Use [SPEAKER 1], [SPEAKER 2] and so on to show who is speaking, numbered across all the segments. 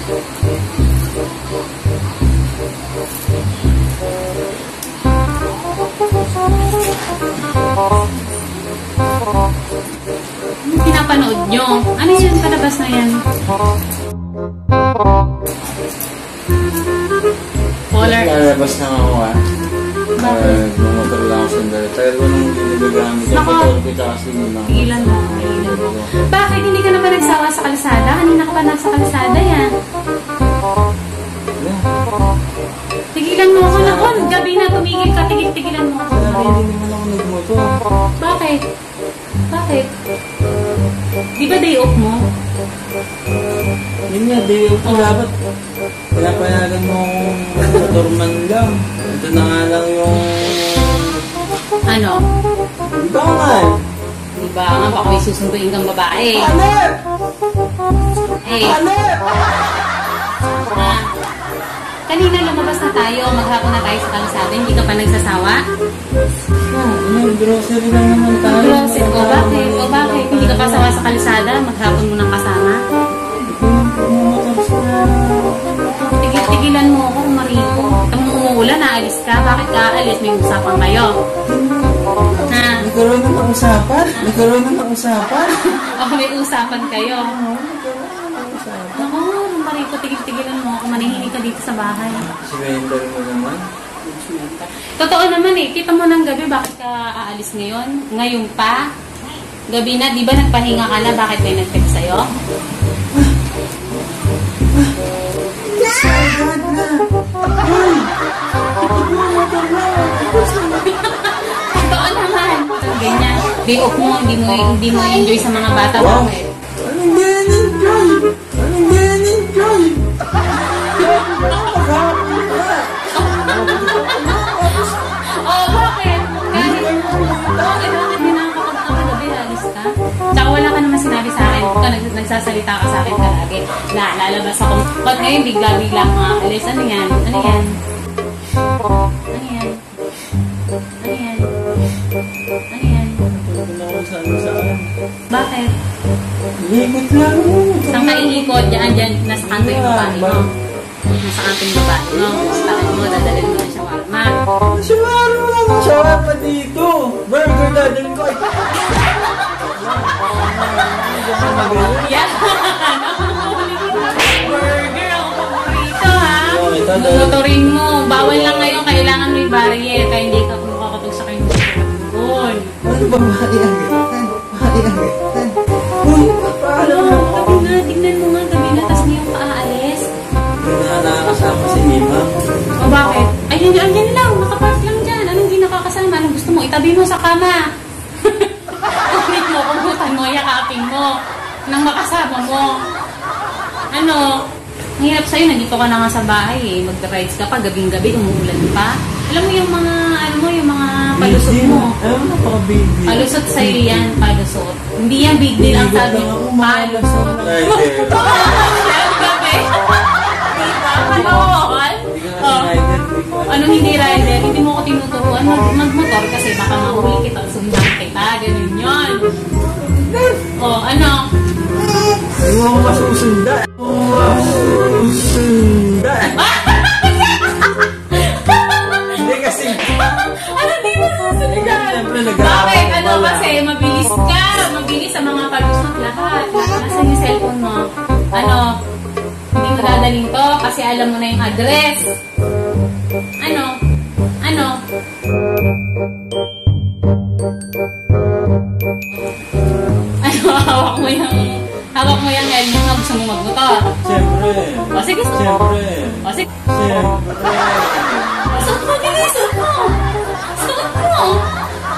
[SPEAKER 1] Ano pinapanood nyo? Ano yun? Palabas na yan. Polar.
[SPEAKER 2] Lalabas na ako
[SPEAKER 1] Bakit?
[SPEAKER 2] Bumotor lang ako sandali. Tagal ko nang ginagamit. Kapatol ko tsaka sinunang.
[SPEAKER 1] Tigilan mo. Bakit hindi ka naman nagsawa sa kalsada? Kanina ka pa nasa kalsada yan. Tigilan mo ako na. Gabi na tumigil ka. Tigilan mo ako.
[SPEAKER 2] Hindi naman ako nagmotor.
[SPEAKER 1] Bakit? Bakit? Di ba day off mo?
[SPEAKER 2] Yun nga, day off ko dapat. Pinapayagan mo motorman lang. Ito na nga lang yung...
[SPEAKER 1] Ano?
[SPEAKER 2] Di ba nga eh?
[SPEAKER 1] Di ba nga baka may susunduin kang babae?
[SPEAKER 2] Hanep!
[SPEAKER 1] Eh.
[SPEAKER 2] Hanep!
[SPEAKER 1] Kanina lumabas na tayo. Maghapon na tayo sa kalsada. Hindi ka pa nagsasawa?
[SPEAKER 2] Grocery lang naman tayo.
[SPEAKER 1] Grocery? O bakit? O bakit? Hindi ka pa sawa sa kalsada? Maghapon mo nang kasama? Tigilan mo ako, Mariko. Tamang umuulan, naalis ka. Bakit ka aalis? May usapan kayo. Ha?
[SPEAKER 2] Nagkaroon na ng usapan? Nagkaroon na ng usapan?
[SPEAKER 1] O may usapan kayo. Ako, Mariko, tigilan mo ako. Manihinig ka dito sa bahay.
[SPEAKER 2] Surrender mo naman?
[SPEAKER 1] Totoo naman eh. Kita mo ng gabi, bakit ka aalis ngayon? Ngayon pa? Gabi na, di ba nagpahinga ka na? Bakit may nag-text sa'yo? Totoo naman. Ganyan. Day off mo, hindi mo enjoy sa mga bata.
[SPEAKER 2] Wow.
[SPEAKER 1] Bakit?
[SPEAKER 2] Anong gan-enjoy? Anong gan-enjoy?
[SPEAKER 1] Oh, bakit? Bakit hindi nakakagabi alis ka? Tsaka wala ka naman sinabi sa akin. Ikaw nagsasalita ka sa akin lagi. Na, lalabas ako. Pag ngayon, bigla-bigla mga alis. Ano yan? Ano yan? Ano yan? Ano yan? Ano yan? Bakit?
[SPEAKER 2] Ikot lang.
[SPEAKER 1] Saan ka iikot? Diyan, nasa kanto yung babae mo. Nasa kanto yung babae mo. Gustahan mo, dadalhin mo ng shawarma.
[SPEAKER 2] Shawarma lang. Shawarma dito. Burger dadalhin ko.
[SPEAKER 1] Yan! Burger! Ang paborito, ha? Luturin mo. Bawal lang ngayon. Kailangan mo yung barrier. Kaya hindi ka makakatugsak yung doon.
[SPEAKER 2] Ano ba maiagitan? Maiagitan? Uy, paano?
[SPEAKER 1] Gabi na. Tignan mo nga. Gabi na. Tapos ngayon pa aalis.
[SPEAKER 2] Hindi na nakakasama si Ima.
[SPEAKER 1] O bakit? Ayun lang. Nakapark lang dyan. Anong hindi nakakasama? Anong gusto mo? Itabi mo sa kama. Kumit mo. Kumputan mo. Yakapin mo. Nang makasama mo. Ano? Ang hirap sa'yo. Nandito ka na nga sa bahay eh. Mag-rides ka pa. Gabing-gabi. Umuulan pa. Alam mo yung mga, yung mga palusot mo.
[SPEAKER 2] Alam mo, napaka-big deal.
[SPEAKER 1] Palusot sa'yo yan. Palusot. Hindi yan big deal ang sabi mo. Palusot.
[SPEAKER 2] Rider.
[SPEAKER 1] Gabi. Panood? Anong hindi rider? Hindi mo ko tinuturuan mag-motor kasi baka mahuli kita, sundan kita, ganun yun. O, ano?
[SPEAKER 2] Hindi mo ako masusundan. Masusundan. Hindi kasi.
[SPEAKER 1] Ano hindi mo susundan? Bakit? Ano kasi? Mabilis ka. Mabilis sa mga palusot lahat. Nasaan yung cellphone mo? Ano? Hindi mo dadaling to kasi alam mo na yung address. Ano? Ano? Ano? Hawak mo yung helmet mo. Gusto mo magmotor?
[SPEAKER 2] Siyempre.
[SPEAKER 1] O sige, suot mo.
[SPEAKER 2] Siyempre.
[SPEAKER 1] O sige.
[SPEAKER 2] Siyempre.
[SPEAKER 1] Suot mo, bilis. Suot mo. Suot mo.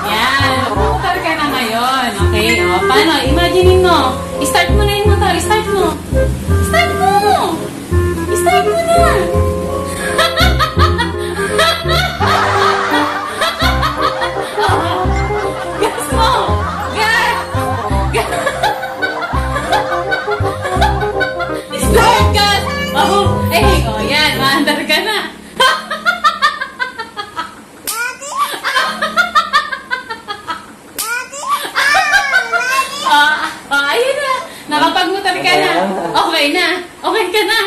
[SPEAKER 1] Yan. Magmotor ka na ngayon. Okay? O, paano? Imagine mo. Start mo na yung motor. Start mo. Start mo. Start mo na. Gas mo. Gas. Gas. Start gas. Oh, yan. Maandar ka na. Ayun na. Nakapagmotor ka na. Okay na. Okay ka na.